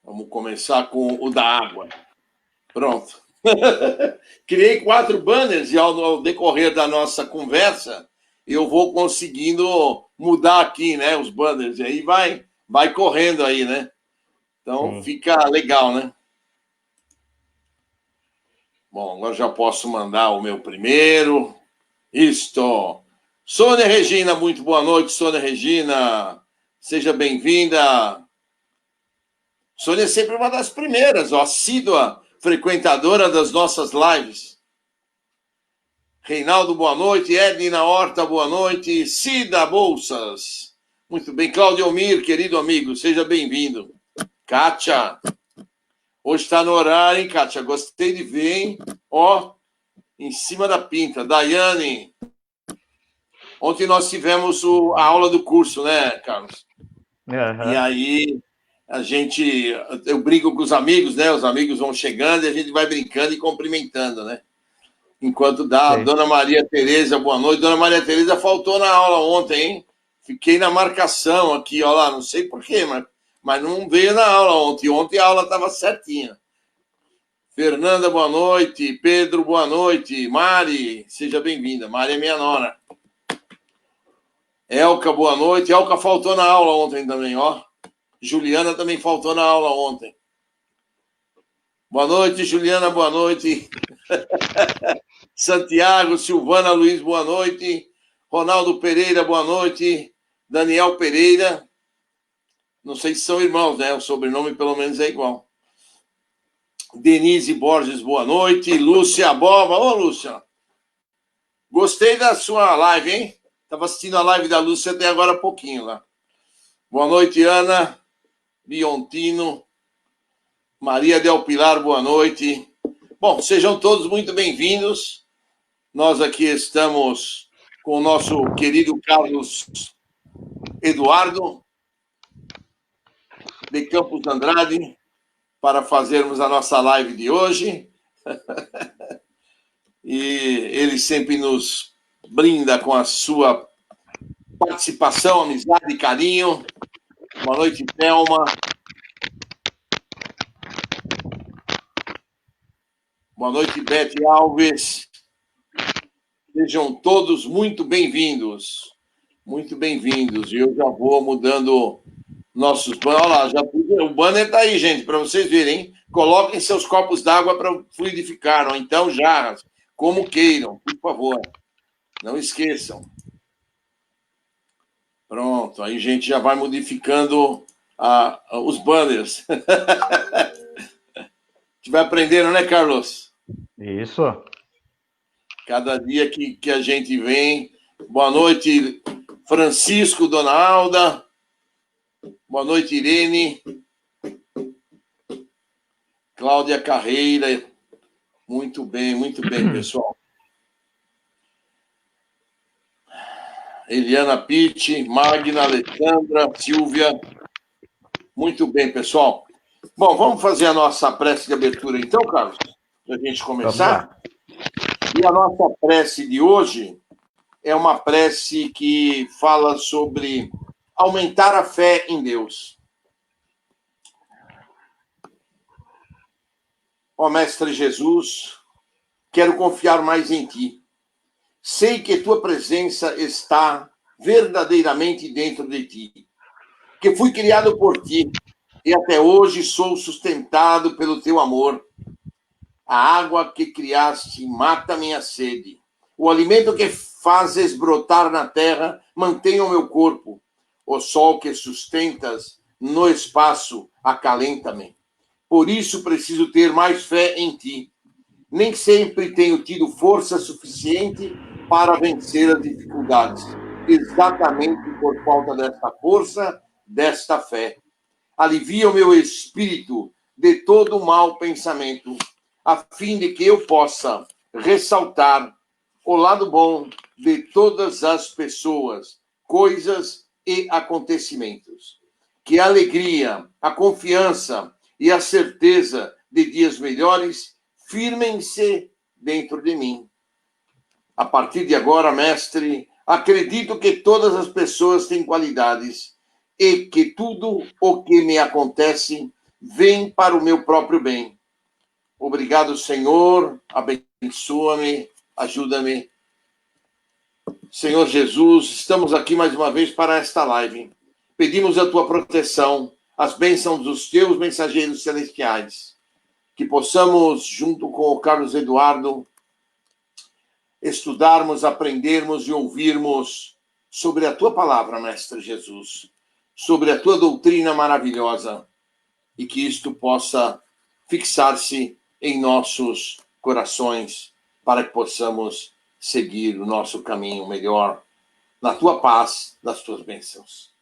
Vamos começar com o da água. Pronto. Criei 4 banners e ao decorrer da nossa conversa, eu vou conseguindo mudar aqui, né, os banners. E aí vai correndo aí, né? Então fica legal, né? Bom, agora já posso mandar o meu primeiro. Isto. Sônia Regina, muito boa noite, Sônia Regina. Seja bem-vinda. Sônia é sempre uma das primeiras, assídua frequentadora das nossas lives. Reinaldo, boa noite. Edna Horta, boa noite. Cida Bolsas. Muito bem. Claudio Mir, querido amigo, seja bem-vindo. Kátia. Hoje está no horário, hein, Kátia? Gostei de ver, hein? Ó, em cima da pinta. Daiane. Ontem nós tivemos a aula do curso, né, Carlos? Uhum. E aí, eu brinco com os amigos, né? Os amigos vão chegando e a gente vai brincando e cumprimentando, né? Enquanto dá. Sim. Dona Maria Tereza, boa noite. Dona Maria Tereza faltou na aula ontem, hein? Fiquei na marcação aqui, ó lá, não sei porquê, mas não veio na aula ontem. Ontem a aula estava certinha. Fernanda, boa noite. Pedro, boa noite. Mari, seja bem-vinda. Mari é minha nora. Elka, boa noite. Elka faltou na aula ontem também, ó. Juliana também faltou na aula ontem. Boa noite, Juliana, boa noite. Santiago, Silvana Luiz, boa noite. Ronaldo Pereira, boa noite. Daniel Pereira. Não sei se são irmãos, né? O sobrenome pelo menos é igual. Denise Borges, boa noite. Lúcia Boba. Ô, Lúcia. Gostei da sua live, hein? Estava assistindo a live da Lúcia até agora há pouquinho lá. Boa noite, Ana. Biontino. Maria Del Pilar, boa noite. Bom, sejam todos muito bem-vindos. Nós aqui estamos com o nosso querido Carlos Eduardo de Campos Andrade para fazermos a nossa live de hoje. E ele sempre nos brinda com a sua participação, amizade e carinho. Boa noite, Thelma. Boa noite, Beth Alves. Sejam todos muito bem-vindos. Muito bem-vindos. E eu já vou mudando nossos banners. Olha lá, o banner está aí, gente, para vocês verem. Coloquem seus copos d'água para fluidificar, ou então jarras, como queiram, por favor. Não esqueçam. Pronto, aí a gente já vai modificando os banners. Vai aprendendo, né, Carlos? Isso. Cada dia que a gente vem. Boa noite, Francisco, Dona Alda. Boa noite, Irene. Cláudia Carreira. Muito bem, pessoal. Eliana Pitti, Magna, Alessandra, Silvia. Muito bem, pessoal. Bom, vamos fazer a nossa prece de abertura então, Carlos? Para a gente começar. E a nossa prece de hoje é uma prece que fala sobre aumentar a fé em Deus. Ó Mestre Jesus, quero confiar mais em Ti. Sei que Tua presença está verdadeiramente dentro de Ti. Que fui criado por Ti e até hoje sou sustentado pelo Teu amor. A água que criaste mata minha sede. O alimento que fazes brotar na terra mantém o meu corpo. O sol que sustentas no espaço acalenta-me. Por isso preciso ter mais fé em Ti. Nem sempre tenho tido força suficiente para vencer as dificuldades. Exatamente por falta desta força, desta fé. Alivia o meu espírito de todo mau pensamento, a fim de que eu possa ressaltar o lado bom de todas as pessoas, coisas e acontecimentos. Que a alegria, a confiança e a certeza de dias melhores firmem-se dentro de mim. A partir de agora, mestre, acredito que todas as pessoas têm qualidades e que tudo o que me acontece vem para o meu próprio bem. Obrigado, Senhor, abençoa-me, ajuda-me. Senhor Jesus, estamos aqui mais uma vez para esta live. Pedimos a tua proteção, as bênçãos dos teus mensageiros celestiais, que possamos, junto com o Carlos Eduardo, estudarmos, aprendermos e ouvirmos sobre a tua palavra, Mestre Jesus, sobre a tua doutrina maravilhosa, e que isto possa fixar-se em nossos corações, para que possamos seguir o nosso caminho melhor, na tua paz, nas tuas bênçãos.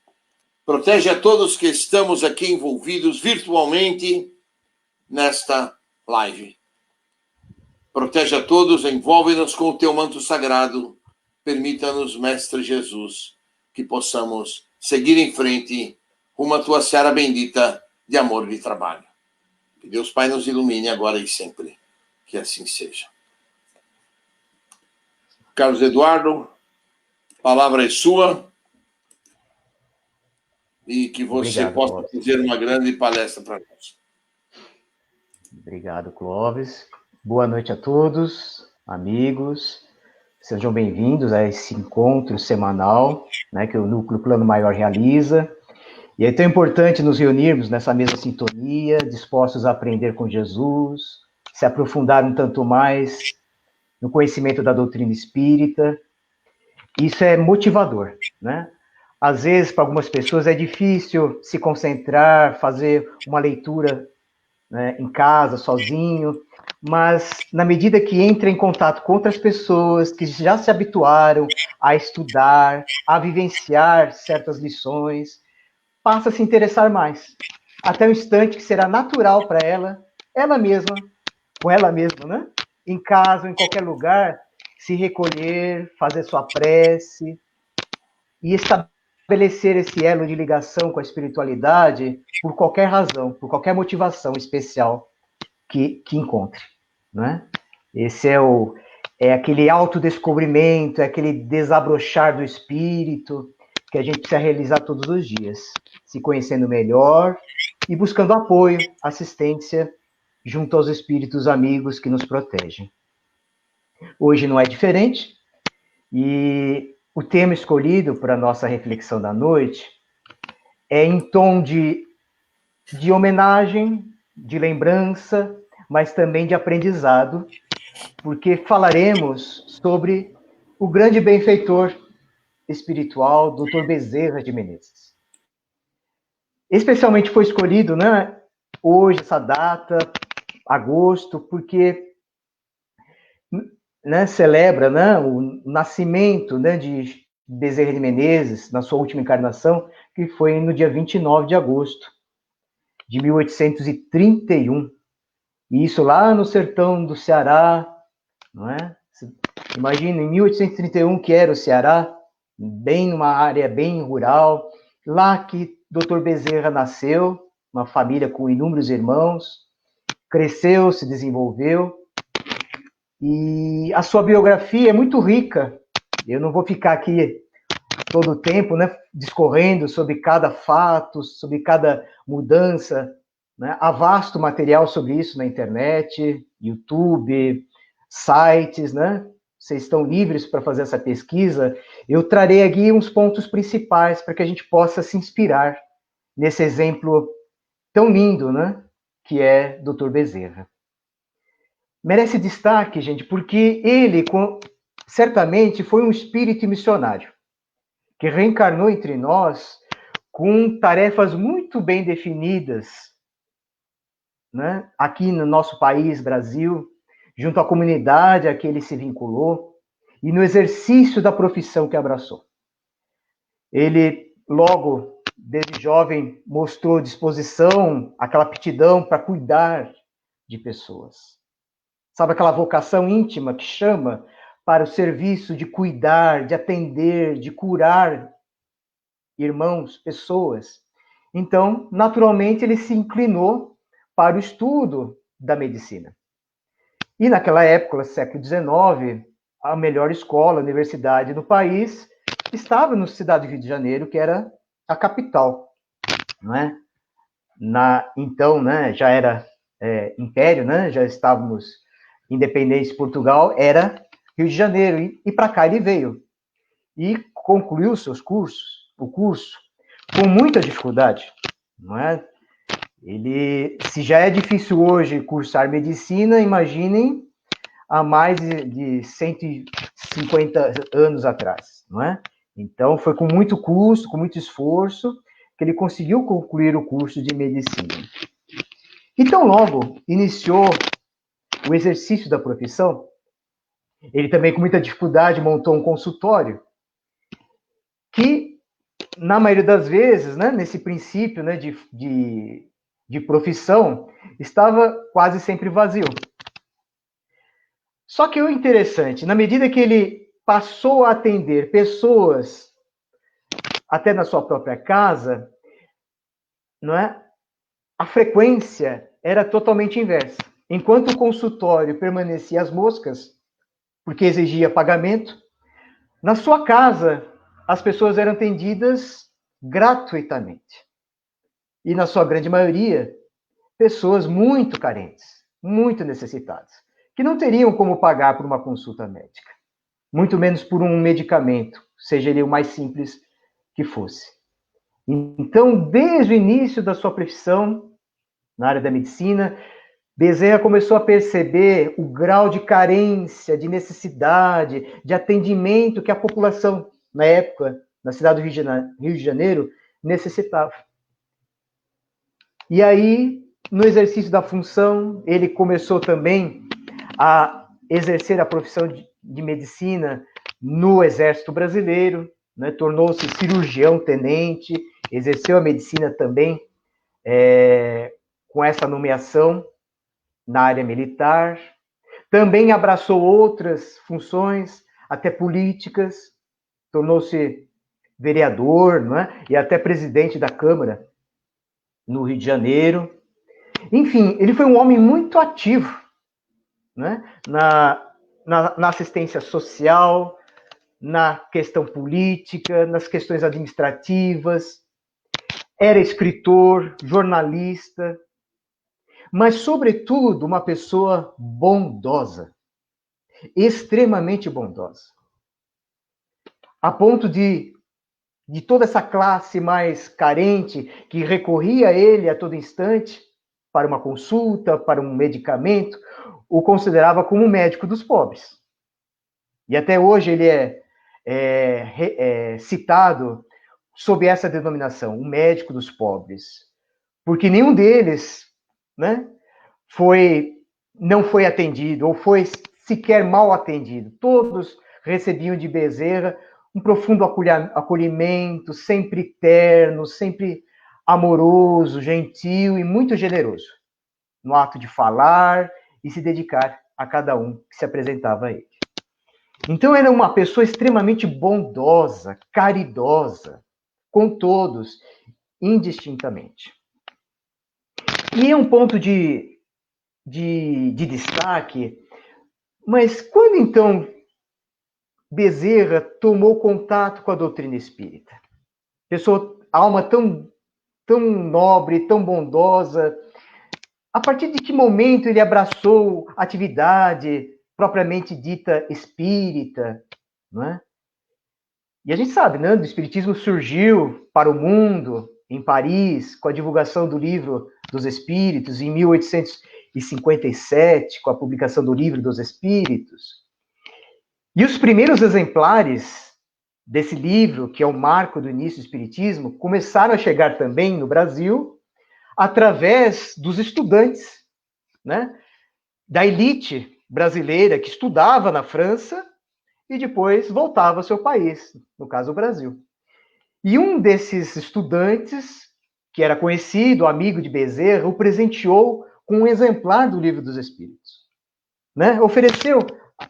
Protege a todos que estamos aqui envolvidos virtualmente nesta live. Protege a todos, envolve-nos com o teu manto sagrado. Permita-nos, Mestre Jesus, que possamos seguir em frente rumo à tua seara bendita de amor e de trabalho. Que Deus Pai nos ilumine agora e sempre. Que assim seja. Carlos Eduardo, a palavra é sua. E que você possa fazer uma grande palestra para nós. Obrigado, Clóvis. Boa noite a todos, amigos. Sejam bem-vindos a esse encontro semanal, né, que o Núcleo Plano Maior realiza. E é tão importante nos reunirmos nessa mesma sintonia, dispostos a aprender com Jesus, se aprofundar um tanto mais no conhecimento da doutrina espírita. Isso é motivador, né? Às vezes, para algumas pessoas, é difícil se concentrar, fazer uma leitura, né, em casa, sozinho, mas na medida que entra em contato com outras pessoas que já se habituaram a estudar, a vivenciar certas lições, passa a se interessar mais, até o instante que será natural para ela mesma, com ela mesma, né? Em casa, em qualquer lugar, se recolher, fazer sua prece e estabelecer esse elo de ligação com a espiritualidade por qualquer razão, por qualquer motivação especial que encontre, né? Esse é aquele autodescobrimento, é aquele desabrochar do espírito que a gente precisa realizar todos os dias, se conhecendo melhor e buscando apoio, assistência junto aos espíritos amigos que nos protegem. Hoje não é diferente, e o tema escolhido para a nossa reflexão da noite é em tom de homenagem, de lembrança, mas também de aprendizado, porque falaremos sobre o grande benfeitor espiritual, Dr. Bezerra de Menezes. Especialmente foi escolhido, né, hoje, essa data, agosto, porque, né, celebra, né, o nascimento, né, de Bezerra de Menezes, na sua última encarnação, que foi no dia 29 de agosto de 1831. E isso lá no sertão do Ceará, não é? Imagina, em 1831, que era o Ceará, bem numa área bem rural, lá que Dr. Bezerra nasceu, uma família com inúmeros irmãos, cresceu, se desenvolveu, e a sua biografia é muito rica. Eu não vou ficar aqui todo o tempo, né, discorrendo sobre cada fato, sobre cada mudança, né? Há vasto material sobre isso na internet, YouTube, sites, né? Vocês estão livres para fazer essa pesquisa. Eu trarei aqui uns pontos principais para que a gente possa se inspirar nesse exemplo tão lindo, né, que é Dr. Bezerra. Merece destaque, gente, porque ele certamente foi um espírito missionário que reencarnou entre nós com tarefas muito bem definidas, né, aqui no nosso país, Brasil, junto à comunidade a que ele se vinculou e no exercício da profissão que abraçou. Ele, logo, desde jovem, mostrou disposição, aquela aptidão para cuidar de pessoas. Sabe aquela vocação íntima que chama para o serviço de cuidar, de atender, de curar irmãos, pessoas? Então, naturalmente, ele se inclinou para o estudo da medicina. E naquela época, no século XIX, a melhor escola, universidade do país, estava na cidade do Rio de Janeiro, que era a capital, não é? então, né, já era império, né, já estávamos independentes de Portugal, era Rio de Janeiro, e para cá ele veio, e concluiu o curso, com muita dificuldade, não é? Se já é difícil hoje cursar medicina, imaginem há mais de 150 anos atrás, não é? Então, foi com muito custo, com muito esforço, que ele conseguiu concluir o curso de medicina. E tão logo iniciou o exercício da profissão, ele também, com muita dificuldade, montou um consultório, que, na maioria das vezes, né, nesse princípio, né, de profissão, estava quase sempre vazio. Só que o interessante, na medida que ele passou a atender pessoas até na sua própria casa, não é? A frequência era totalmente inversa. Enquanto o consultório permanecia às moscas, porque exigia pagamento, na sua casa as pessoas eram atendidas gratuitamente. E na sua grande maioria, pessoas muito carentes, muito necessitadas, que não teriam como pagar por uma consulta médica, muito menos por um medicamento, seja ele o mais simples que fosse. Então, desde o início da sua profissão, na área da medicina, Bezerra começou a perceber o grau de carência, de necessidade, de atendimento que a população, na época, na cidade do Rio de Janeiro, necessitava. E aí, no exercício da função, ele começou também a exercer a profissão de medicina no Exército Brasileiro, né? Tornou-se cirurgião-tenente, exerceu a medicina também com essa nomeação na área militar. Também abraçou outras funções, até políticas, tornou-se vereador, não é? E até presidente da Câmara no Rio de Janeiro. Enfim, ele foi um homem muito ativo, né? Na assistência social, na questão política, nas questões administrativas. Era escritor, jornalista, mas, sobretudo, uma pessoa bondosa, extremamente bondosa, a ponto de toda essa classe mais carente que recorria a ele a todo instante para uma consulta, para um medicamento, o considerava como o médico dos pobres. E até hoje ele é citado sob essa denominação, o médico dos pobres, porque nenhum deles, né, não foi atendido, ou foi sequer mal atendido. Todos recebiam de Bezerra um profundo acolhimento, sempre terno, sempre amoroso, gentil e muito generoso, no ato de falar e se dedicar a cada um que se apresentava a ele. Então, era uma pessoa extremamente bondosa, caridosa, com todos, indistintamente. E é um ponto de destaque, mas quando então Bezerra tomou contato com a doutrina espírita? Alma tão nobre, tão bondosa, a partir de que momento ele abraçou a atividade propriamente dita espírita, não é? E a gente sabe, né? O espiritismo surgiu para o mundo em Paris com a divulgação do Livro dos Espíritos em 1857, com a publicação do Livro dos Espíritos. E os primeiros exemplares desse livro, que é o marco do início do espiritismo, começaram a chegar também no Brasil através dos estudantes, né, da elite brasileira que estudava na França e depois voltava ao seu país, no caso o Brasil. E um desses estudantes, que era conhecido, amigo de Bezerra, o presenteou com um exemplar do Livro dos Espíritos, né? Ofereceu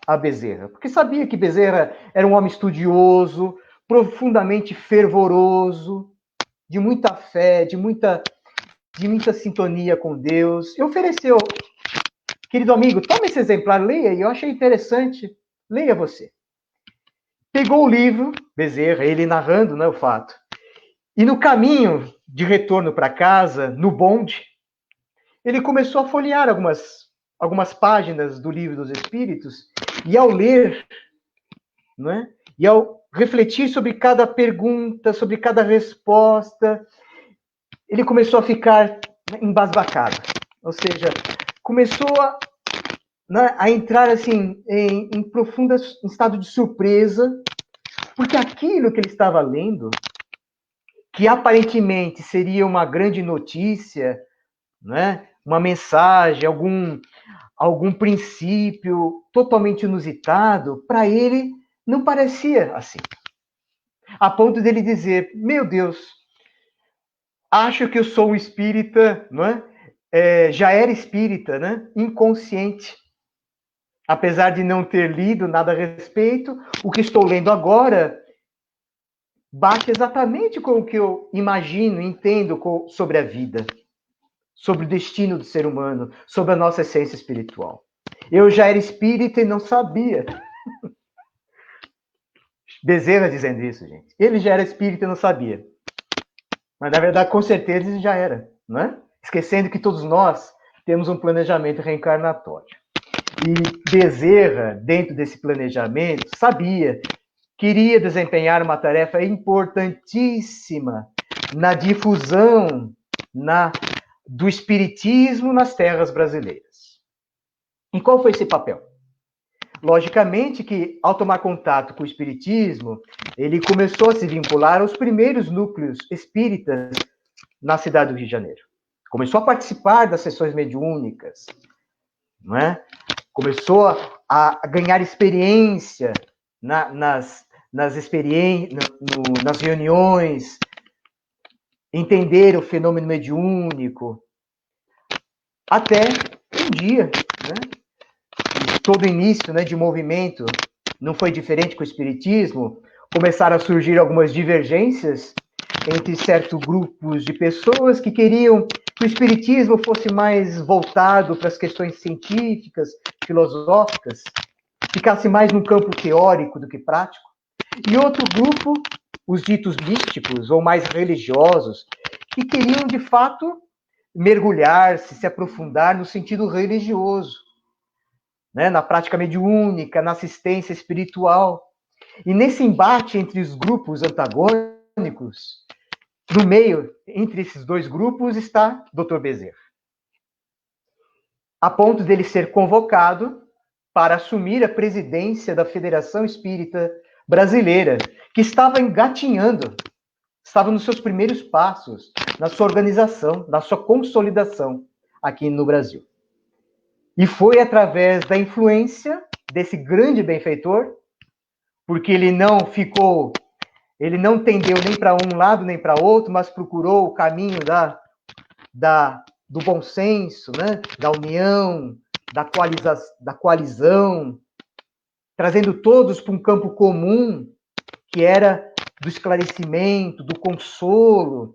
a Bezerra, porque sabia que Bezerra era um homem estudioso, profundamente fervoroso, de muita fé, de muita sintonia com Deus, e ofereceu: querido amigo, toma esse exemplar, leia, e eu achei interessante, leia você. Pegou o livro, Bezerra, ele narrando, né, o fato, E no caminho de retorno para casa, no bonde, ele começou a folhear algumas páginas do Livro dos Espíritos, e ao ler, não é? E ao refletir sobre cada pergunta, sobre cada resposta, ele começou a ficar embasbacado. Ou seja, começou a entrar assim em profunda estado de surpresa, porque aquilo que ele estava lendo, que aparentemente seria uma grande notícia, né? Uma mensagem, algum princípio totalmente inusitado, para ele não parecia assim. A ponto dele dizer, meu Deus, acho que eu sou um espírita, não é? Já era espírita, né? Inconsciente. Apesar de não ter lido nada a respeito, o que estou lendo agora bate exatamente com o que eu imagino, entendo sobre a vida, sobre o destino do ser humano, sobre a nossa essência espiritual. Eu já era espírita e não sabia. Bezerra dizendo isso, gente. Ele já era espírita e não sabia. Mas, na verdade, com certeza ele já era, não é? Esquecendo que todos nós temos um planejamento reencarnatório. E Bezerra, dentro desse planejamento, sabia que iria desempenhar uma tarefa importantíssima na difusão do espiritismo nas terras brasileiras. E qual foi esse papel? Logicamente que, ao tomar contato com o espiritismo, ele começou a se vincular aos primeiros núcleos espíritas na cidade do Rio de Janeiro. Começou a participar das sessões mediúnicas, não é? Começou a ganhar experiência nas reuniões, entender o fenômeno mediúnico, até um dia, né? Todo início, né, de movimento não foi diferente com o espiritismo, começaram a surgir algumas divergências entre certos grupos de pessoas que queriam que o espiritismo fosse mais voltado para as questões científicas, filosóficas, ficasse mais no campo teórico do que prático, e outro grupo, os ditos místicos ou mais religiosos, que queriam, de fato, mergulhar-se, se aprofundar no sentido religioso, né, na prática mediúnica, na assistência espiritual. E nesse embate entre os grupos antagônicos, no meio, entre esses dois grupos, está Dr. Bezerra. A ponto dele ser convocado para assumir a presidência da Federação Espírita Brasileira, que estava engatinhando, estava nos seus primeiros passos, na sua organização, na sua consolidação aqui no Brasil. E foi através da influência desse grande benfeitor, porque ele não tendeu nem para um lado nem para outro, mas procurou o caminho do bom senso, né? Da união, da coalizão, trazendo todos para um campo comum, que era do esclarecimento, do consolo,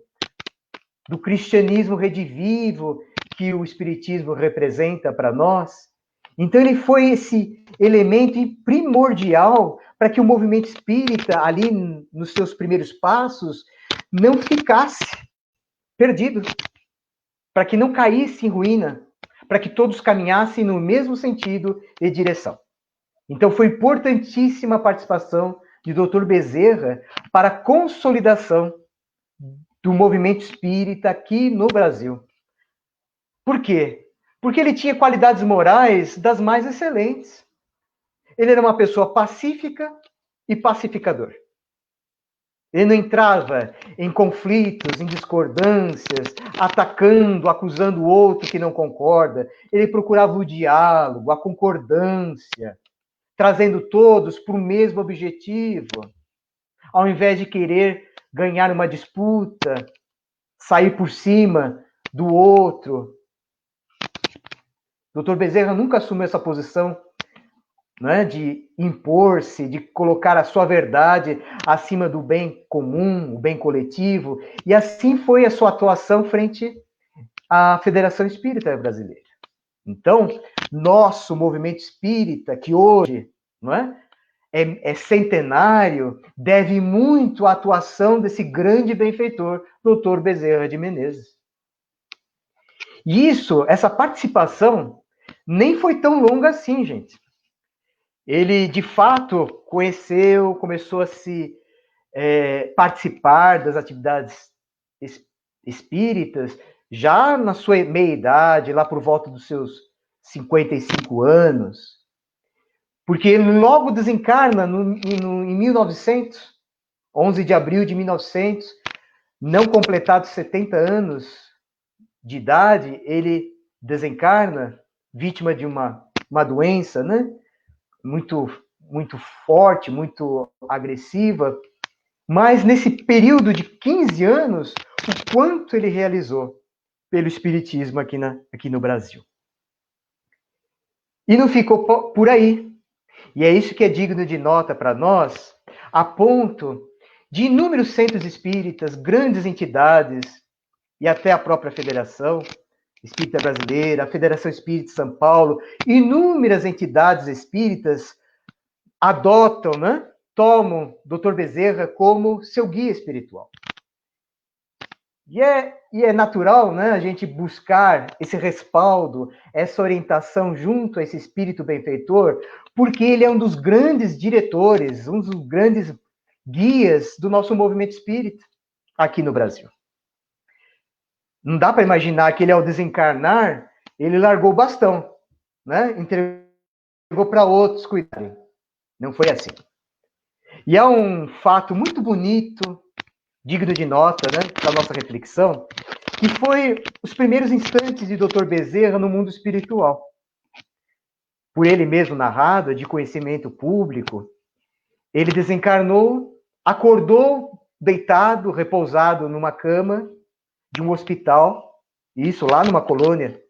do cristianismo redivivo que o espiritismo representa para nós. Então ele foi esse elemento primordial para que o movimento espírita, ali nos seus primeiros passos, não ficasse perdido, para que não caísse em ruína, para que todos caminhassem no mesmo sentido e direção. Então foi importantíssima a participação de Dr. Bezerra para a consolidação do movimento espírita aqui no Brasil. Por quê? Porque ele tinha qualidades morais das mais excelentes. Ele era uma pessoa pacífica e pacificador. Ele não entrava em conflitos, em discordâncias, atacando, acusando o outro que não concorda. Ele procurava o diálogo, a concordância, trazendo todos para o mesmo objetivo, ao invés de querer ganhar uma disputa, sair por cima do outro. Dr. Bezerra nunca assumiu essa posição, né, de impor-se, de colocar a sua verdade acima do bem comum, o bem coletivo, e assim foi a sua atuação frente à Federação Espírita Brasileira. Então, nosso movimento espírita, que hoje, não é, é centenário, deve muito à atuação desse grande benfeitor, Dr. Bezerra de Menezes. E essa participação, nem foi tão longa assim, gente. Ele, de fato, começou a se participar das atividades espíritas, já na sua meia-idade, lá por volta dos seus 55 anos, porque ele logo desencarna em 1900, 11 de abril de 1900, não completados 70 anos de idade, ele desencarna, vítima de uma doença, né? Muito forte, muito agressiva, mas nesse período de 15 anos, o quanto ele realizou pelo Espiritismo aqui no Brasil. E não ficou por aí. E é isso que é digno de nota para nós, a ponto de inúmeros centros espíritas, grandes entidades, e até a própria Federação Espírita Brasileira, a Federação Espírita de São Paulo, inúmeras entidades espíritas adotam, né? Tomam Dr. Bezerra como seu guia espiritual. E é natural, né, a gente buscar esse respaldo, essa orientação junto a esse espírito benfeitor, porque ele é um dos grandes diretores, um dos grandes guias do nosso movimento espírita aqui no Brasil. Não dá para imaginar que ele, ao desencarnar, ele largou o bastão, né? Entregou para outros cuidarem. Não foi assim. E é um fato muito bonito, digno de nota, né, para nossa reflexão, que foi os primeiros instantes de Dr. Bezerra no mundo espiritual. Por ele mesmo narrado, de conhecimento público, ele desencarnou, acordou deitado, repousado numa cama de um hospital, isso lá numa colônia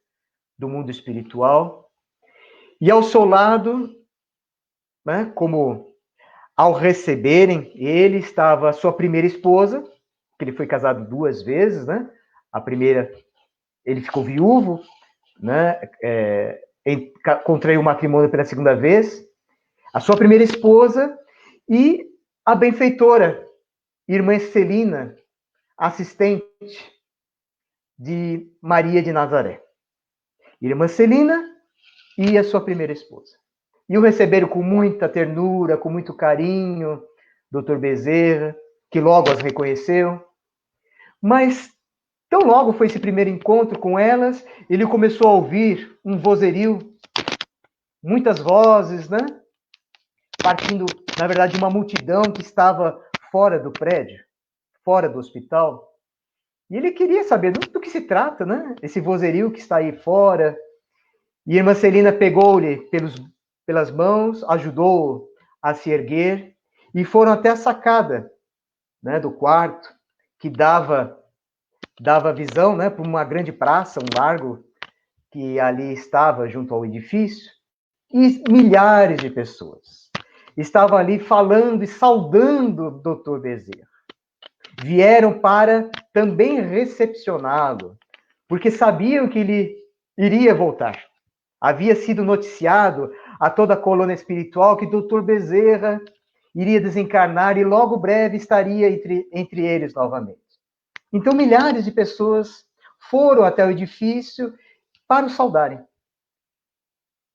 do mundo espiritual, e ao seu lado, né, como ao receberem, ele estava sua primeira esposa, que ele foi casado 2 vezes, né? A primeira, ele ficou viúvo, né? Contraiu o matrimônio pela segunda vez. A sua primeira esposa e a benfeitora, irmã Celina, assistente de Maria de Nazaré. Irmã Celina e a sua primeira esposa. E o receberam com muita ternura, com muito carinho, Dr. Bezerra, que logo as reconheceu. Mas, tão logo foi esse primeiro encontro com elas, ele começou a ouvir um vozerio, muitas vozes, né? Partindo, na verdade, de uma multidão que estava fora do prédio, fora do hospital. E ele queria saber do que se trata, né? Esse vozerio que está aí fora. E a irmã Celina pegou-lhe pelas mãos, ajudou-o a se erguer e foram até a sacada, né, do quarto, que dava visão, né, para uma grande praça, um largo que ali estava junto ao edifício, e milhares de pessoas estavam ali falando e saudando o Dr. Bezerra. Vieram para também recepcioná-lo, porque sabiam que ele iria voltar. Havia sido noticiado a toda a colônia espiritual que Dr. Bezerra iria desencarnar e logo breve estaria entre eles novamente. Então, milhares de pessoas foram até o edifício para o saudarem.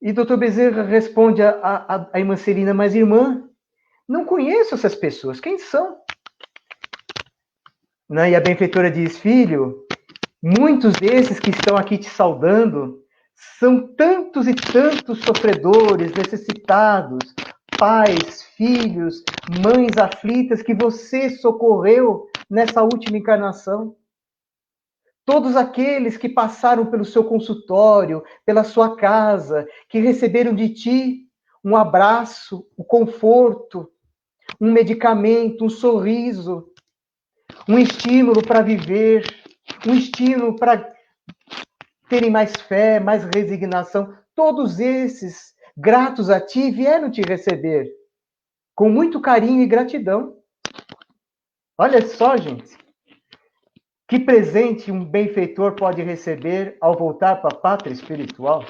E Dr. Bezerra responde à irmã Celina, mas irmã, não conheço essas pessoas, quem são? E a benfeitora diz, filho, muitos desses que estão aqui te saudando são tantos e tantos sofredores, necessitados, pais, filhos, mães aflitas que você socorreu nessa última encarnação. Todos aqueles que passaram pelo seu consultório, pela sua casa, que receberam de ti um abraço, um conforto, um medicamento, um sorriso, um estímulo para viver, um estímulo para terem mais fé, mais resignação. Todos esses, gratos a ti, vieram te receber com muito carinho e gratidão. Olha só, gente, que presente um benfeitor pode receber ao voltar para a pátria espiritual.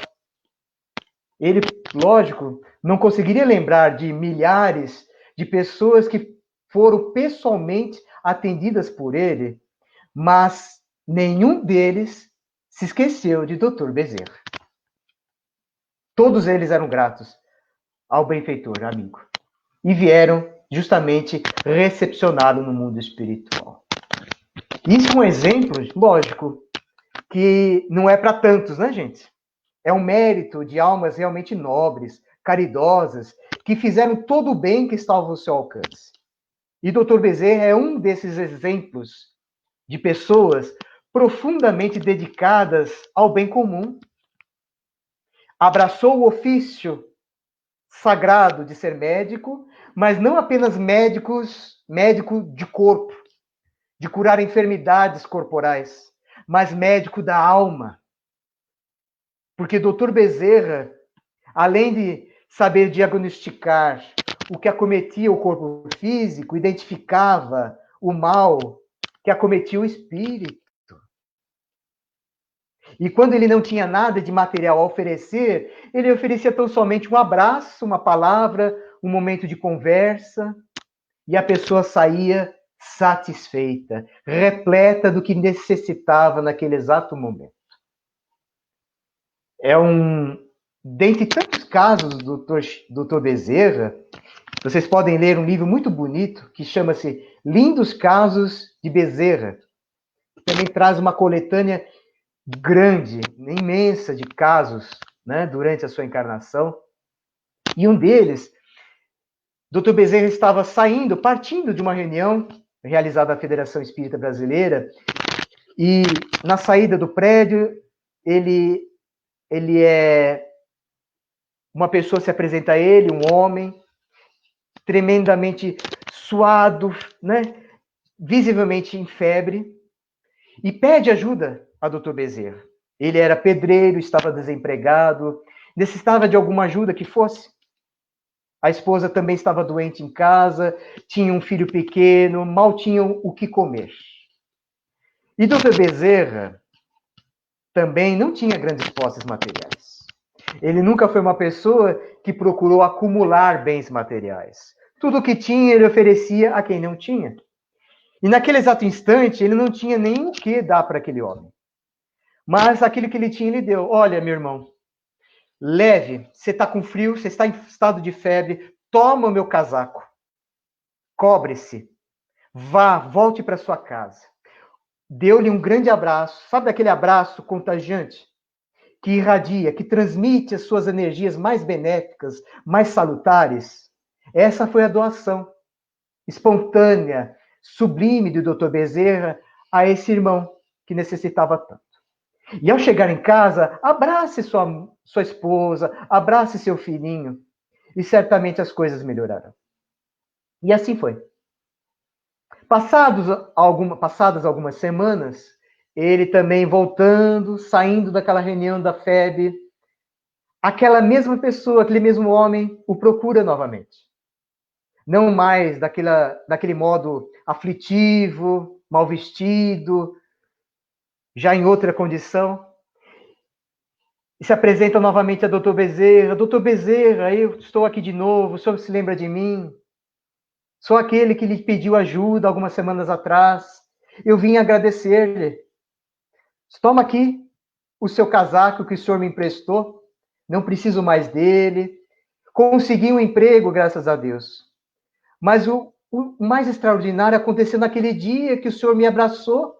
Ele, lógico, não conseguiria lembrar de milhares de pessoas que foram pessoalmente atendidas por ele, mas nenhum deles se esqueceu de Dr. Bezerra. Todos eles eram gratos ao benfeitor, amigo, e vieram justamente recepcioná-lo no mundo espiritual. Isso é um exemplo, lógico, que não é para tantos, né, gente? É um mérito de almas realmente nobres, caridosas, que fizeram todo o bem que estava ao seu alcance. E Dr. Bezerra é um desses exemplos de pessoas profundamente dedicadas ao bem comum. Abraçou o ofício sagrado de ser médico, mas não apenas médico de corpo, de curar enfermidades corporais, mas médico da alma. Porque Dr. Bezerra, além de saber diagnosticar o que acometia o corpo físico, identificava o mal que acometia o espírito. E quando ele não tinha nada de material a oferecer, ele oferecia tão somente um abraço, uma palavra, um momento de conversa, e a pessoa saía satisfeita, repleta do que necessitava naquele exato momento. Dentre tantos casos do Dr. Bezerra, vocês podem ler um livro muito bonito que chama-se Lindos Casos de Bezerra. Também traz uma coletânea grande, imensa de casos, né, durante a sua encarnação. E um deles, Dr. Bezerra estava partindo de uma reunião realizada na Federação Espírita Brasileira, e na saída do prédio, ele uma pessoa se apresenta a ele, um homem, tremendamente suado, né, visivelmente em febre, e pede ajuda a Dr. Bezerra. Ele era pedreiro, estava desempregado, necessitava de alguma ajuda que fosse. A esposa também estava doente em casa, tinha um filho pequeno, mal tinham o que comer. E Dr. Bezerra também não tinha grandes posses materiais. Ele nunca foi uma pessoa que procurou acumular bens materiais. Tudo o que tinha, ele oferecia a quem não tinha. E naquele exato instante, ele não tinha nem o que dar para aquele homem. Mas aquilo que ele tinha, ele deu. Olha, meu irmão, leve, você está com frio, você está em estado de febre, toma o meu casaco, cobre-se, volte para sua casa. Deu-lhe um grande abraço, sabe aquele abraço contagiante? Que irradia, que transmite as suas energias mais benéficas, mais salutares. Essa foi a doação espontânea, sublime do Dr. Bezerra a esse irmão que necessitava tanto. E ao chegar em casa, abrace sua esposa, abrace seu filhinho, e certamente as coisas melhorarão. E assim foi. Passadas algumas semanas, ele também voltando, saindo daquela reunião da FEB, aquela mesma pessoa, aquele mesmo homem, o procura novamente. Não mais daquele modo aflitivo, mal vestido, já em outra condição. E se apresenta novamente a Dr. Bezerra. Dr. Bezerra, eu estou aqui de novo, o senhor se lembra de mim? Sou aquele que lhe pediu ajuda algumas semanas atrás. Eu vim agradecer-lhe. Toma aqui o seu casaco que o senhor me emprestou. Não preciso mais dele. Consegui um emprego, graças a Deus. Mas o mais extraordinário aconteceu naquele dia que o senhor me abraçou.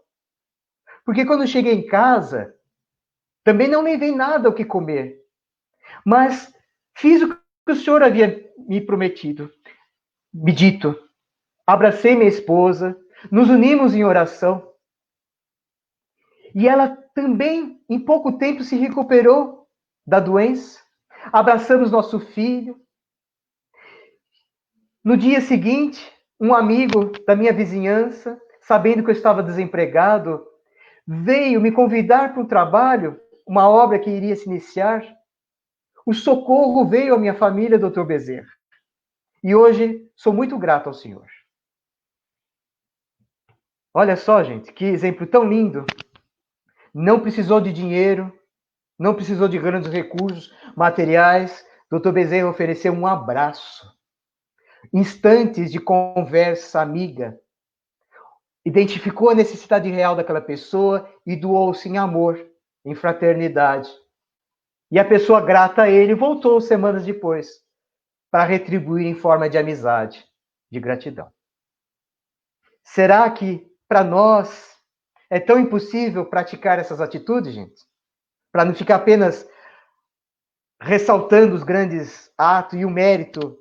Porque quando eu cheguei em casa, também não levei nada o que comer. Mas fiz o que o senhor havia me prometido, me dito. Abracei minha esposa, nos unimos em oração. E ela também, em pouco tempo, se recuperou da doença. Abraçamos nosso filho. No dia seguinte, um amigo da minha vizinhança, sabendo que eu estava desempregado, veio me convidar para um trabalho, uma obra que iria se iniciar. O socorro veio à minha família, Dr. Bezerra. E hoje sou muito grato ao senhor. Olha só, gente, que exemplo tão lindo. Não precisou de dinheiro, não precisou de grandes recursos materiais. Dr. Bezerra ofereceu um abraço, instantes de conversa amiga, identificou a necessidade real daquela pessoa e doou-se em amor, em fraternidade. E a pessoa grata a ele voltou semanas depois para retribuir em forma de amizade, de gratidão. Será que para nós é tão impossível praticar essas atitudes, gente? Para não ficar apenas ressaltando os grandes atos e o mérito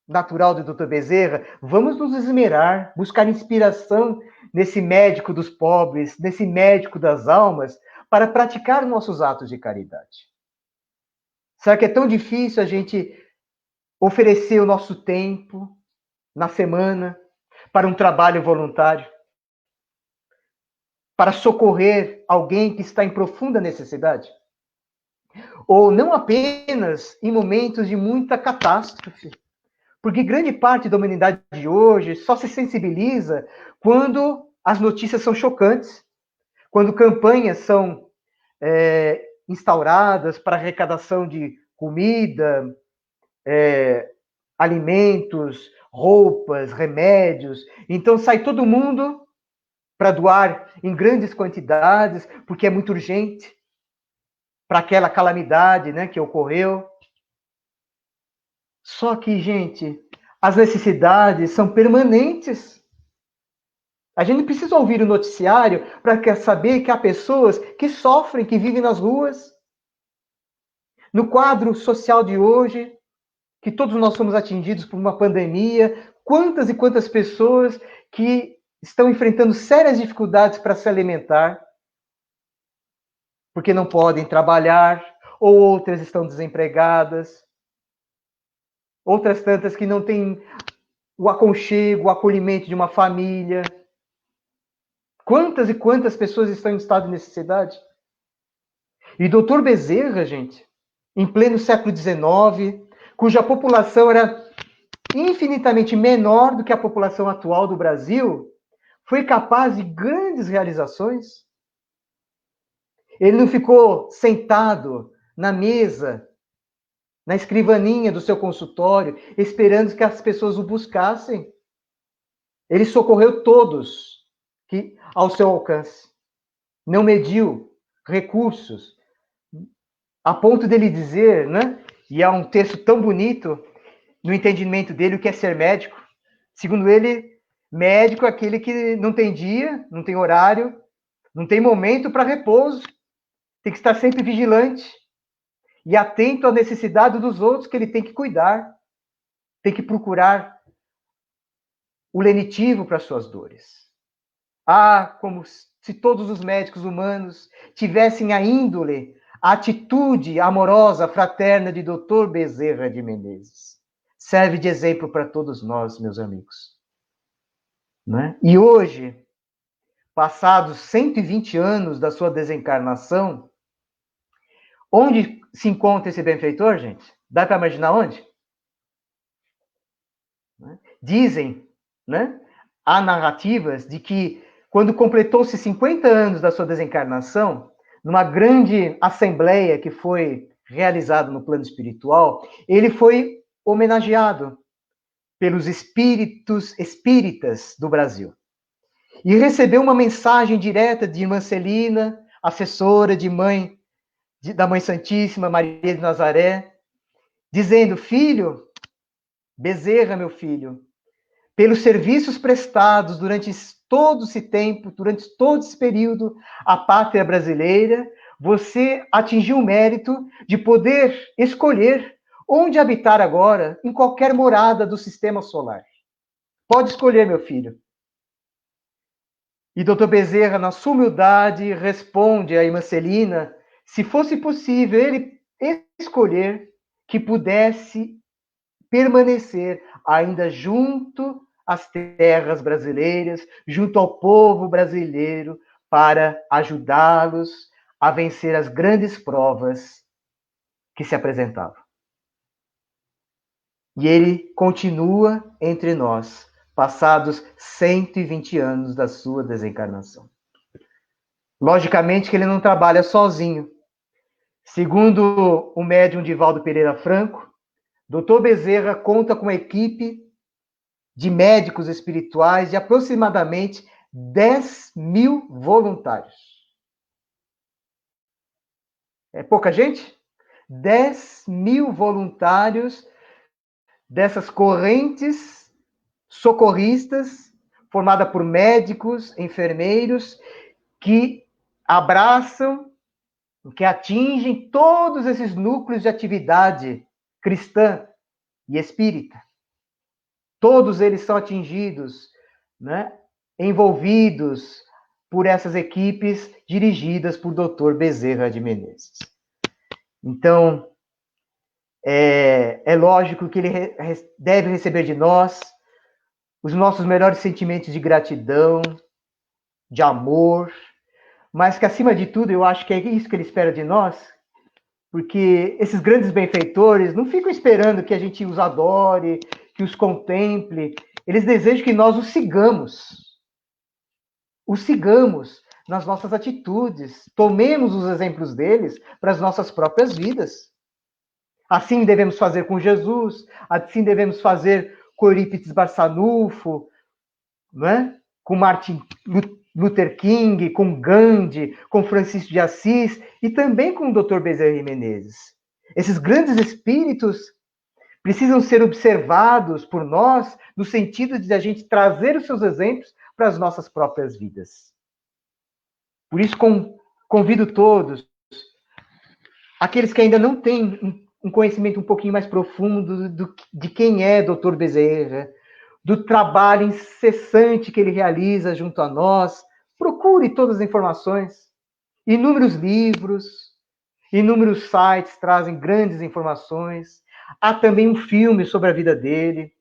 natural do Dr. Bezerra, vamos nos esmerar, buscar inspiração nesse médico dos pobres, nesse médico das almas, para praticar nossos atos de caridade. Será que é tão difícil a gente oferecer o nosso tempo na semana para um trabalho voluntário? Para socorrer alguém que está em profunda necessidade? Ou não apenas em momentos de muita catástrofe, porque grande parte da humanidade de hoje só se sensibiliza quando as notícias são chocantes, quando campanhas são instauradas para arrecadação de comida, alimentos, roupas, remédios. Então sai todo mundo para doar em grandes quantidades, porque é muito urgente para aquela calamidade, né, que ocorreu. Só que, gente, as necessidades são permanentes. A gente precisa ouvir o noticiário para saber que há pessoas que sofrem, que vivem nas ruas. No quadro social de hoje, que todos nós somos atingidos por uma pandemia, quantas e quantas pessoas que estão enfrentando sérias dificuldades para se alimentar, porque não podem trabalhar, ou outras estão desempregadas, outras tantas que não têm o aconchego, o acolhimento de uma família. Quantas e quantas pessoas estão em estado de necessidade? E Dr. Bezerra, gente, em pleno século XIX, cuja população era infinitamente menor do que a população atual do Brasil, foi capaz de grandes realizações. Ele não ficou sentado na mesa, na escrivaninha do seu consultório, esperando que as pessoas o buscassem. Ele socorreu todos que ao seu alcance. Não mediu recursos, a ponto dele dizer, né? E há um texto tão bonito no entendimento dele o que é ser médico. Segundo ele, médico é aquele que não tem dia, não tem horário, não tem momento para repouso, tem que estar sempre vigilante e atento à necessidade dos outros que ele tem que cuidar, tem que procurar o lenitivo para suas dores. Ah, como se todos os médicos humanos tivessem a índole, a atitude amorosa, fraterna de Dr. Bezerra de Menezes. Serve de exemplo para todos nós, meus amigos. Não é? E hoje, passados 120 anos da sua desencarnação, onde se encontra esse benfeitor, gente? Dá para imaginar onde? Dizem, né? Há narrativas de que, quando completou-se 50 anos da sua desencarnação, numa grande assembleia que foi realizada no plano espiritual, ele foi homenageado pelos espíritas do Brasil. E recebeu uma mensagem direta de irmã Celina, assessora da Mãe Santíssima, Maria de Nazaré, dizendo: filho, Bezerra, meu filho, pelos serviços prestados durante todo esse tempo, durante todo esse período, à pátria brasileira, você atingiu o mérito de poder escolher onde habitar agora, em qualquer morada do sistema solar. Pode escolher, meu filho. E Dr. Bezerra, na sua humildade, responde à irmã Celina, se fosse possível ele escolher, que pudesse permanecer ainda junto às terras brasileiras, junto ao povo brasileiro, para ajudá-los a vencer as grandes provas que se apresentavam. E ele continua entre nós, passados 120 anos da sua desencarnação. Logicamente que ele não trabalha sozinho. Segundo o médium Divaldo Pereira Franco, Dr. Bezerra conta com uma equipe de médicos espirituais de aproximadamente 10 mil voluntários. É pouca gente? 10 mil voluntários dessas correntes socorristas, formada por médicos, enfermeiros, que abraçam, que atingem todos esses núcleos de atividade cristã e espírita. Todos eles são atingidos, né, envolvidos por essas equipes dirigidas por Dr. Bezerra de Menezes. Então, é lógico que ele deve receber de nós os nossos melhores sentimentos de gratidão, de amor, mas que, acima de tudo, eu acho que é isso que ele espera de nós, porque esses grandes benfeitores não ficam esperando que a gente os adore, que os contemple, eles desejam que nós os sigamos nas nossas atitudes, tomemos os exemplos deles para as nossas próprias vidas. Assim devemos fazer com Jesus, assim devemos fazer com Eurípides Barçanufo, né? Com Martin Luther King, com Gandhi, com Francisco de Assis e também com o Dr. Bezerra de Menezes. Esses grandes espíritos precisam ser observados por nós no sentido de a gente trazer os seus exemplos para as nossas próprias vidas. Por isso, convido todos, aqueles que ainda não têm um conhecimento um pouquinho mais profundo de quem é Dr. Bezerra, do trabalho incessante que ele realiza junto a nós, procure todas as informações. Inúmeros livros, inúmeros sites trazem grandes informações. Há também um filme sobre a vida dele,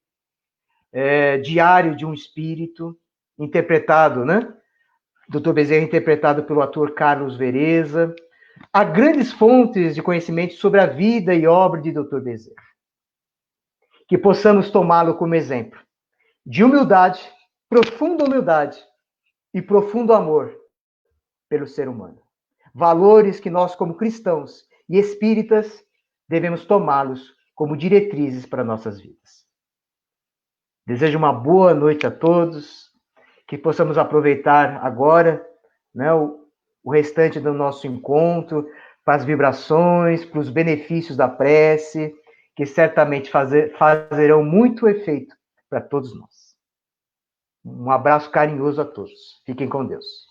Diário de um Espírito, interpretado, né? Dr. Bezerra interpretado pelo ator Carlos Vereza. Há grandes fontes de conhecimento sobre a vida e obra de Dr. Bezerra. Que possamos tomá-lo como exemplo de humildade, profunda humildade e profundo amor pelo ser humano. Valores que nós, como cristãos e espíritas, devemos tomá-los como diretrizes para nossas vidas. Desejo uma boa noite a todos, que possamos aproveitar agora, né, o restante do nosso encontro, para as vibrações, para os benefícios da prece, que certamente fazerão muito efeito para todos nós. Um abraço carinhoso a todos. Fiquem com Deus.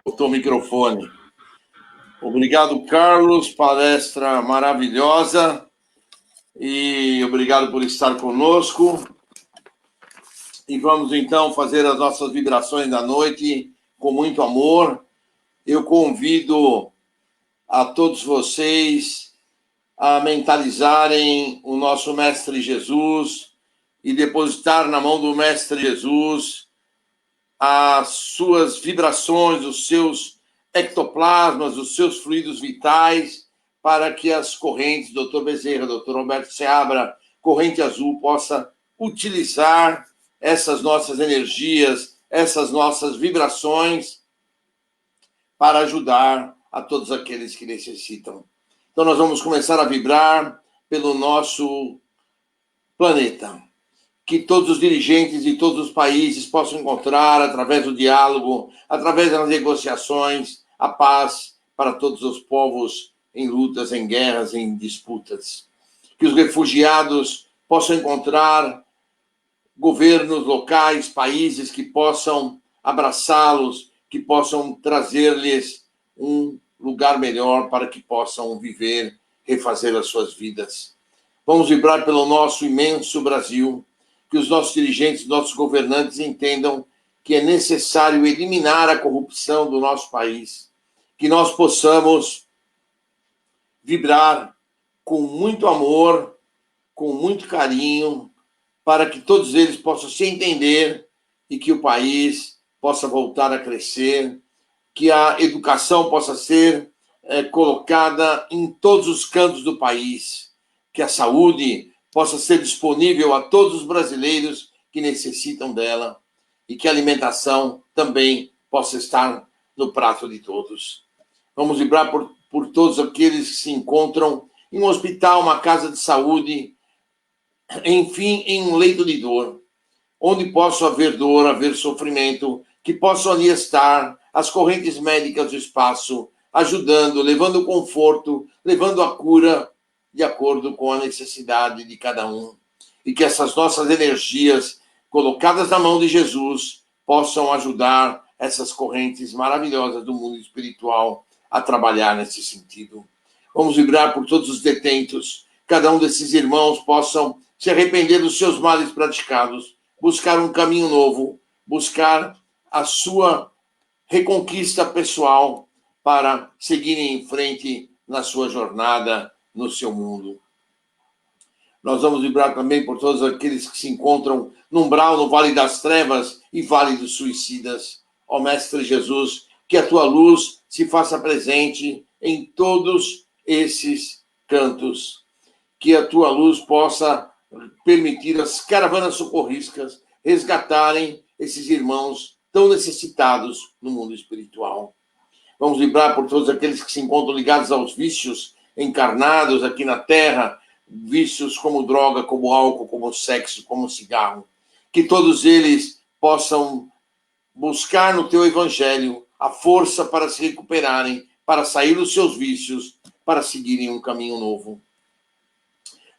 Botou o microfone. Obrigado, Carlos. Palestra maravilhosa. E obrigado por estar conosco. E vamos, então, fazer as nossas vibrações da noite com muito amor. Eu convido a todos vocês a mentalizarem o nosso Mestre Jesus e depositar na mão do Mestre Jesus as suas vibrações, os seus ectoplasmas, os seus fluidos vitais, para que as correntes, Dr. Bezerra, Dr. Roberto Seabra, Corrente Azul, possa utilizar essas nossas energias, essas nossas vibrações para ajudar a todos aqueles que necessitam. Então, nós vamos começar a vibrar pelo nosso planeta. Que todos os dirigentes de todos os países possam encontrar, através do diálogo, através das negociações, a paz para todos os povos em lutas, em guerras, em disputas. Que os refugiados possam encontrar governos locais, países que possam abraçá-los, que possam trazer-lhes um lugar melhor para que possam viver, refazer as suas vidas. Vamos vibrar pelo nosso imenso Brasil, que os nossos dirigentes, nossos governantes entendam que é necessário eliminar a corrupção do nosso país, que nós possamos vibrar com muito amor, com muito carinho, para que todos eles possam se entender e que o país possa voltar a crescer, que a educação possa ser colocada em todos os cantos do país, que a saúde possa ser disponível a todos os brasileiros que necessitam dela e que a alimentação também possa estar no prato de todos. Vamos vibrar por todos aqueles que se encontram em um hospital, uma casa de saúde, enfim, em um leito de dor, onde possa haver dor, haver sofrimento, que possam ali estar as correntes médicas do espaço, ajudando, levando conforto, levando a cura de acordo com a necessidade de cada um. E que essas nossas energias colocadas na mão de Jesus possam ajudar essas correntes maravilhosas do mundo espiritual a trabalhar nesse sentido. Vamos vibrar por todos os detentos, cada um desses irmãos possam se arrepender dos seus males praticados, buscar um caminho novo, buscar a sua reconquista pessoal para seguirem em frente na sua jornada, no seu mundo. Nós vamos vibrar também por todos aqueles que se encontram no umbral, no Vale das Trevas e Vale dos Suicidas. Ó Mestre Jesus, que a tua luz se faça presente em todos esses cantos. Que a tua luz possa permitir as caravanas socorristas resgatarem esses irmãos tão necessitados no mundo espiritual. Vamos vibrar por todos aqueles que se encontram ligados aos vícios encarnados aqui na Terra, vícios como droga, como álcool, como sexo, como cigarro. Que todos eles possam buscar no teu evangelho a força para se recuperarem, para sair dos seus vícios, para seguirem um caminho novo.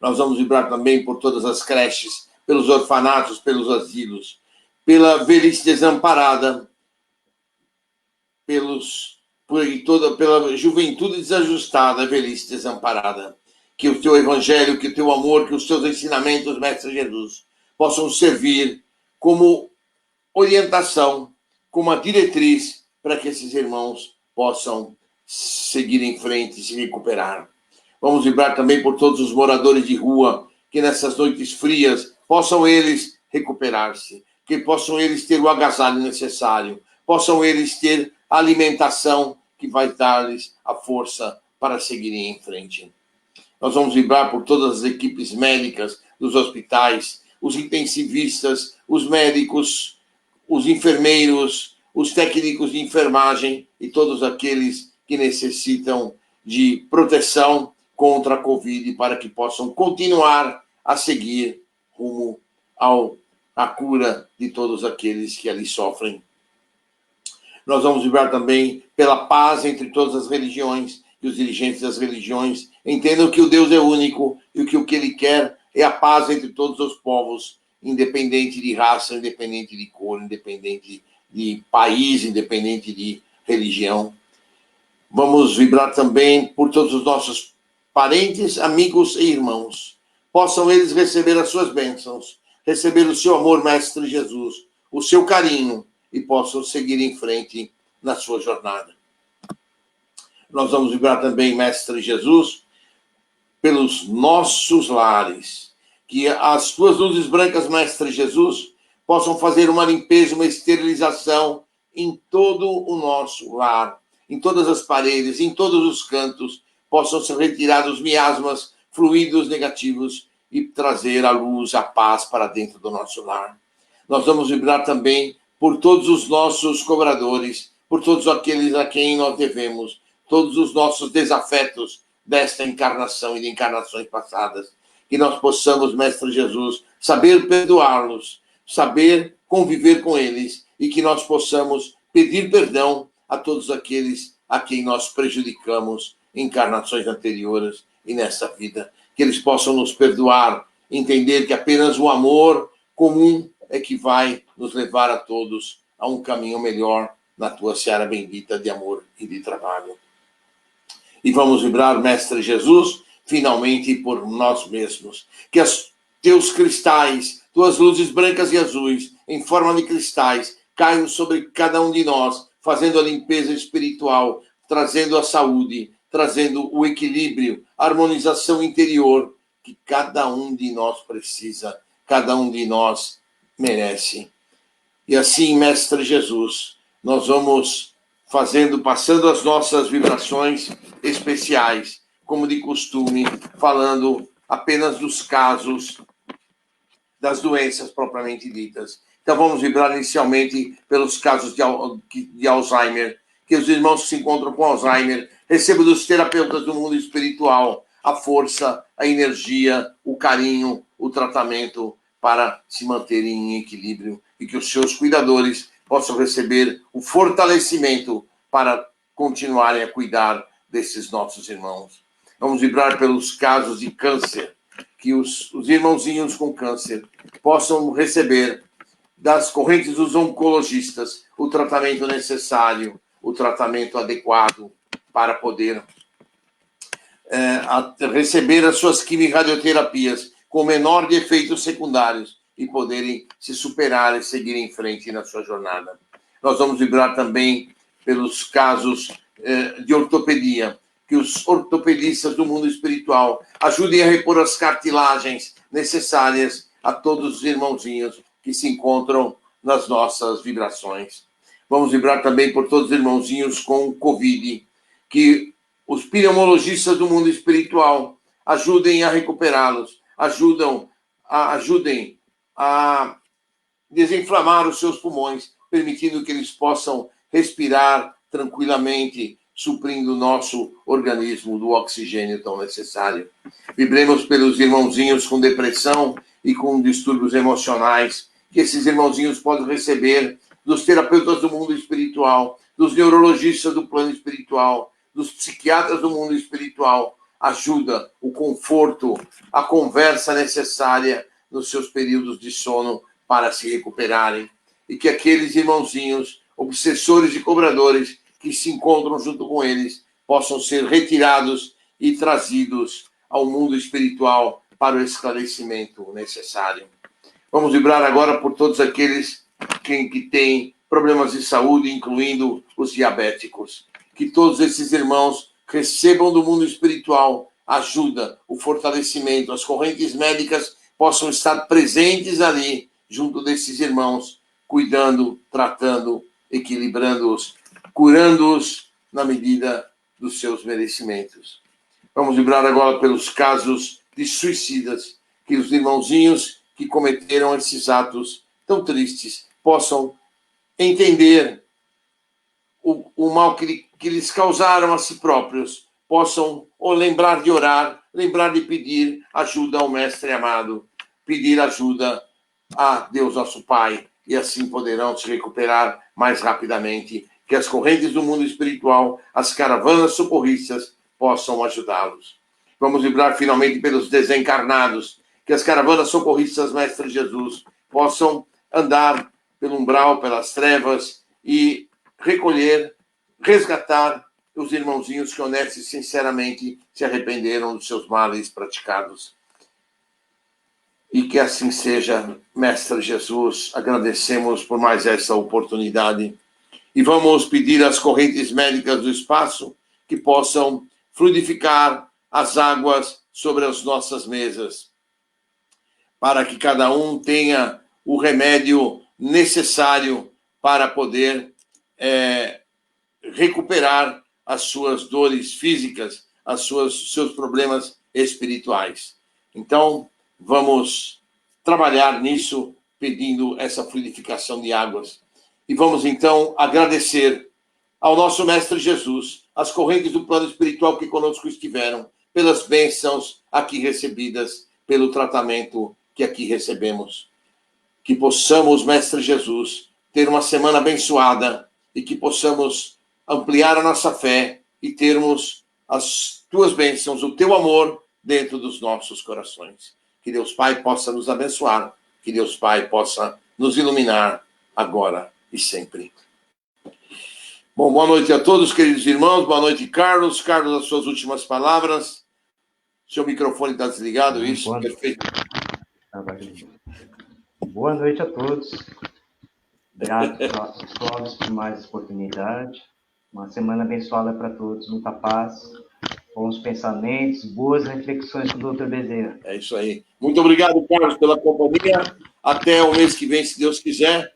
Nós vamos vibrar também por todas as creches, pelos orfanatos, pelos asilos, pela velhice desamparada, pela juventude desajustada, velhice desamparada. Que o teu evangelho, que o teu amor, que os teus ensinamentos, Mestre Jesus, possam servir como orientação, como a diretriz para que esses irmãos possam seguir em frente e se recuperar. Vamos vibrar também por todos os moradores de rua, que nessas noites frias possam eles recuperar-se, que possam eles ter o agasalho necessário, possam eles ter a alimentação que vai dar-lhes a força para seguirem em frente. Nós vamos vibrar por todas as equipes médicas dos hospitais, os intensivistas, os médicos, os enfermeiros, os técnicos de enfermagem e todos aqueles que necessitam de proteção contra a Covid para que possam continuar a seguir rumo à cura de todos aqueles que ali sofrem. Nós vamos vibrar também pela paz entre todas as religiões, e os dirigentes das religiões entendam que o Deus é único e que o que ele quer é a paz entre todos os povos, independente de raça, independente de cor, independente de país, independente de religião. Vamos vibrar também por todos os nossos parentes, amigos e irmãos. Possam eles receber as suas bênçãos, receber o seu amor, Mestre Jesus, o seu carinho, e possam seguir em frente na sua jornada. Nós vamos vibrar também, Mestre Jesus, pelos nossos lares. Que as tuas luzes brancas, Mestre Jesus, possam fazer uma limpeza, uma esterilização em todo o nosso lar, em todas as paredes, em todos os cantos, possam ser retirados miasmas, fluidos negativos e trazer a luz, a paz para dentro do nosso lar. Nós vamos vibrar também por todos os nossos cobradores, por todos aqueles a quem nós devemos, todos os nossos desafetos desta encarnação e de encarnações passadas. Que nós possamos, Mestre Jesus, saber perdoá-los, saber conviver com eles e que nós possamos pedir perdão a todos aqueles a quem nós prejudicamos em encarnações anteriores e nessa vida. Que eles possam nos perdoar, entender que apenas o amor comum é que vai nos levar a todos a um caminho melhor na tua seara bendita de amor e de trabalho. E vamos vibrar, Mestre Jesus, finalmente por nós mesmos. Que os teus cristais, tuas luzes brancas e azuis, em forma de cristais, caiam sobre cada um de nós, fazendo a limpeza espiritual, trazendo a saúde, trazendo o equilíbrio, a harmonização interior que cada um de nós precisa, cada um de nós merece. E assim, Mestre Jesus, nós vamos passando as nossas vibrações especiais, como de costume, falando apenas dos casos das doenças propriamente ditas. Então, Então vamos vibrar inicialmente pelos casos de Alzheimer, que os irmãos que se encontram com Alzheimer recebam dos terapeutas do mundo espiritual a força, a energia, o carinho, o tratamento para se manterem em equilíbrio e que os seus cuidadores possam receber o fortalecimento para continuarem a cuidar desses nossos irmãos. Vamos vibrar pelos casos de câncer, que os irmãozinhos com câncer possam receber das correntes dos oncologistas o tratamento necessário, o tratamento adequado para poder receber as suas quimio-radioterapias com o menor de efeitos secundários e poderem se superar e seguir em frente na sua jornada. Nós vamos vibrar também pelos casos de ortopedia, que os ortopedistas do mundo espiritual ajudem a repor as cartilagens necessárias a todos os irmãozinhos que se encontram nas nossas vibrações. Vamos vibrar também por todos os irmãozinhos com Covid, que os pneumologistas do mundo espiritual ajudem a recuperá-los, ajudem a desinflamar os seus pulmões, permitindo que eles possam respirar tranquilamente, suprindo o nosso organismo do oxigênio tão necessário. Vibremos pelos irmãozinhos com depressão e com distúrbios emocionais, que esses irmãozinhos podem receber dos terapeutas do mundo espiritual, dos neurologistas do plano espiritual, dos psiquiatras do mundo espiritual, ajuda, o conforto, a conversa necessária nos seus períodos de sono para se recuperarem. E que aqueles irmãozinhos, obsessores e cobradores, que se encontram junto com eles, possam ser retirados e trazidos ao mundo espiritual para o esclarecimento necessário. Vamos vibrar agora por todos aqueles que têm problemas de saúde, incluindo os diabéticos. Que todos esses irmãos recebam do mundo espiritual ajuda, o fortalecimento, as correntes médicas possam estar presentes ali, junto desses irmãos, cuidando, tratando, equilibrando-os, curando-os na medida dos seus merecimentos. Vamos vibrar agora pelos casos de suicidas, que os irmãozinhos que cometeram esses atos tão tristes possam entender o mal que lhes causaram a si próprios, possam lembrar de orar, lembrar de pedir ajuda ao Mestre amado, pedir ajuda a Deus nosso Pai, e assim poderão se recuperar mais rapidamente, que as correntes do mundo espiritual, as caravanas socorristas, possam ajudá-los. Vamos vibrar finalmente pelos desencarnados, que as caravanas socorristas, Mestre Jesus, possam andar pelo umbral, pelas trevas e recolher, resgatar os irmãozinhos que honestos e sinceramente se arrependeram dos seus males praticados. E que assim seja, Mestre Jesus, agradecemos por mais essa oportunidade. E vamos pedir às correntes médicas do espaço que possam fluidificar as águas sobre as nossas mesas, para que cada um tenha o remédio necessário para poder recuperar as suas dores físicas, seus problemas espirituais. Então, vamos trabalhar nisso, pedindo essa fluidificação de águas. E vamos, então, agradecer ao nosso Mestre Jesus, as correntes do plano espiritual que conosco estiveram, pelas bênçãos aqui recebidas, pelo tratamento que aqui recebemos. Que possamos, Mestre Jesus, ter uma semana abençoada e que possamos ampliar a nossa fé e termos as tuas bênçãos, o teu amor dentro dos nossos corações. Que Deus Pai possa nos abençoar, que Deus Pai possa nos iluminar agora e sempre. Bom, boa noite a todos, queridos irmãos. Boa noite, Carlos. Carlos, as suas últimas palavras. Seu microfone está desligado, isso? Perfeito. Boa noite a todos. Grato, Clóvis, por mais oportunidade. Uma semana abençoada para todos, muita paz, bons pensamentos, boas reflexões com o Dr. Bezerra. É isso aí. Muito obrigado, Carlos, pela companhia. Até o mês que vem, se Deus quiser.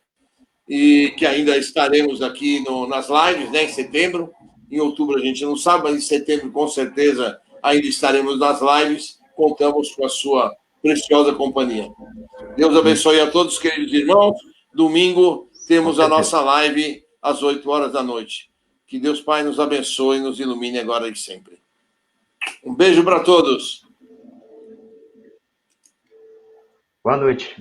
E que ainda estaremos aqui nas lives, né, em setembro. Em outubro a gente não sabe, mas em setembro, com certeza, ainda estaremos nas lives. Contamos com a sua preciosa companhia. Deus abençoe a todos, queridos irmãos. Domingo temos a nossa live às 8 horas da noite. Que Deus Pai nos abençoe e nos ilumine agora e sempre. Um beijo para todos. Boa noite.